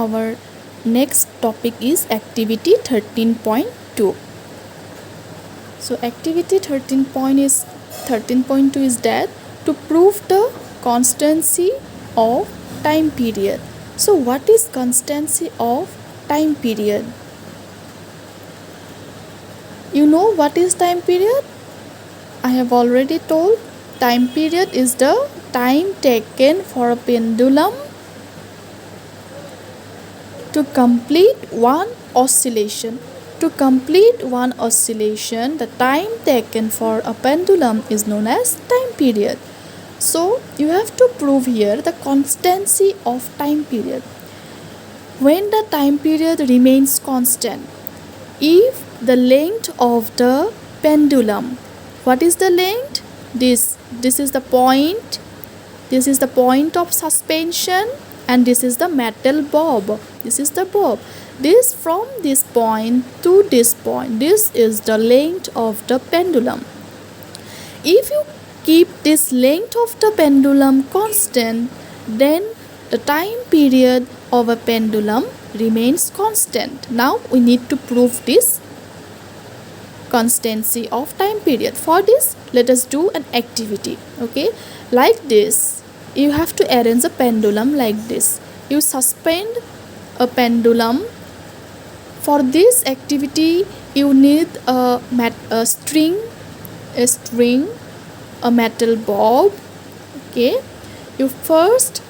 our next topic is activity 13.2. So activity 13.2 is that to prove the constancy of time period. So what is constancy of time period? You know what is time period? I have already told. Time period is the time taken for a pendulum to complete one oscillation. To complete one oscillation, the time taken for a pendulum is known as time period. So you have to prove here the constancy of time period. When the time period remains constant, if the length of the pendulum, what is the length? This is the point. This is the point of suspension, and this is the metal bob. This is the bob. This from this point to this point, this is the length of the pendulum. If you keep this length of the pendulum constant, then the time period of a pendulum remains constant. Now we need to prove this constancy of time period. For this, let us do an activity. Okay, like this, you have to arrange a pendulum like this. You suspend a pendulum. For this activity, you need a string, a metal bob. Okay, you first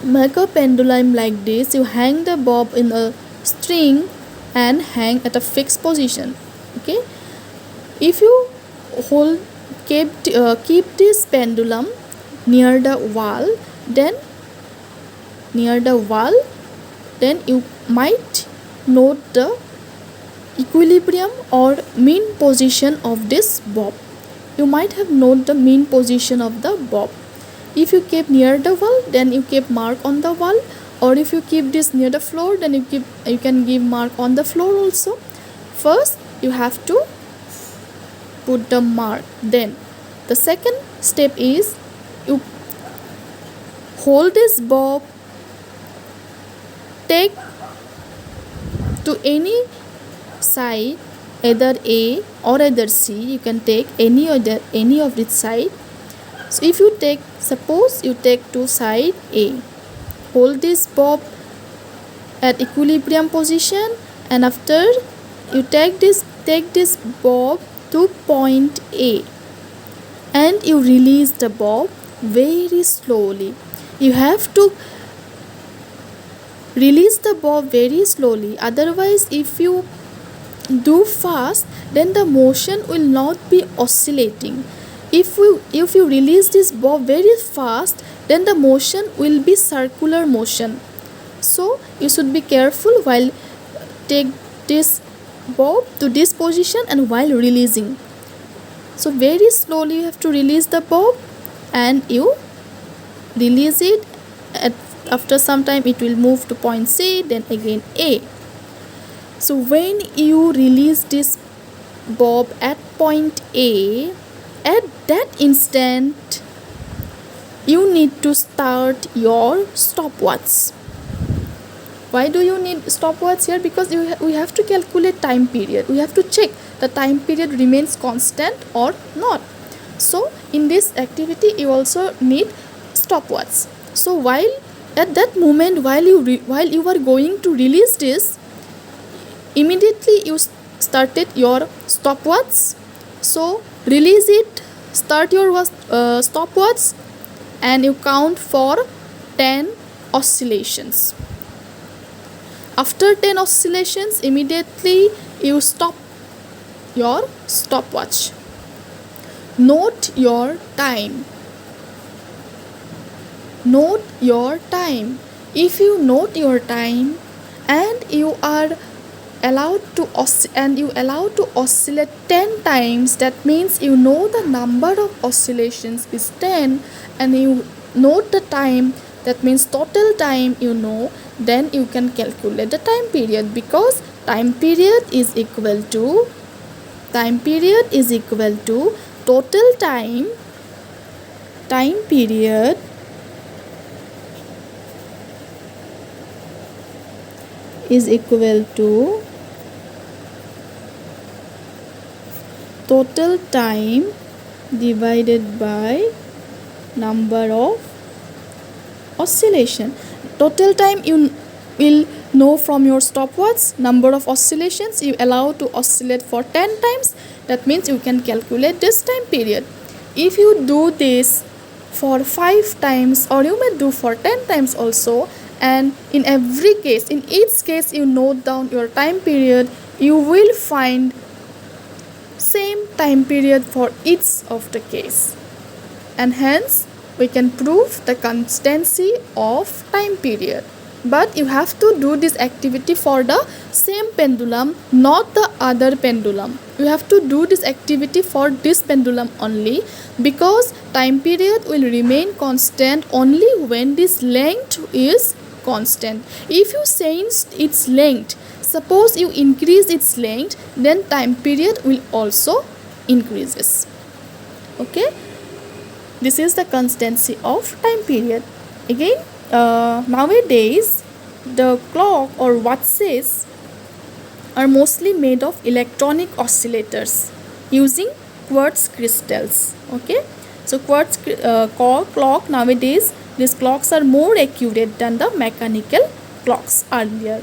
make a pendulum like this. You hang the bob in a string and hang at a fixed position. Okay, if you keep this pendulum near the wall, then you might note the equilibrium or mean position of this bob. You might have noted the mean position of the bob. If you keep near the wall, then you keep mark on the wall, or if you keep this near the floor, then you can give mark on the floor also. First, you have to put the mark. Then the second step is you hold this bob, take to any side, either A or either C. You can take any of its side. So if you take, suppose you take to side A, hold this bob at equilibrium position, and after you take this bob to point A, and you release the bob very slowly. You have to release the bob very slowly, otherwise if you do fast, then the motion will not be oscillating. If you release this bob very fast, then the motion will be circular motion. So you should be careful while take this bob to this position and while releasing. So very slowly you have to release the bob, and you release it. After some time it will move to point C, then again A. So when you release this bob at point A, at that instant you need to start your stopwatch. Why do you need stopwatch here? Because we have to calculate time period. We have to check the time period remains constant or not. So in this activity you also need stopwatch. So while at that moment, while you are going to release this, immediately you started your stopwatch. So release it, start your stopwatch, and you count for 10 oscillations. After 10 oscillations, immediately you stop your stopwatch. Note your time. Note your time. If you note your time and you are allowed to oscillate 10 times, that means you know the number of oscillations is 10, and you note the time, that means total time you know, then you can calculate the time period, because time period is equal to total time period is equal to total time divided by number of oscillation. Total time you will know from your stopwatch. Number of oscillations you allow to oscillate for 10 times. That means you can calculate this time period. If you do this for 5 times, or you may do for 10 times also, and in every case, in each case you note down your time period, you will find same time period for each of the case, and hence we can prove the constancy of time period. But you have to do this activity for the same pendulum, not the other pendulum. You have to do this activity for this pendulum only, because time period will remain constant only when this length is constant. If you change its length, suppose you increase its length, then time period will also increases. Okay, this is the constancy of time period. Again, nowadays the clock or watches are mostly made of electronic oscillators using quartz crystals. Okay, so quartz clock nowadays, these clocks are more accurate than the mechanical clocks earlier.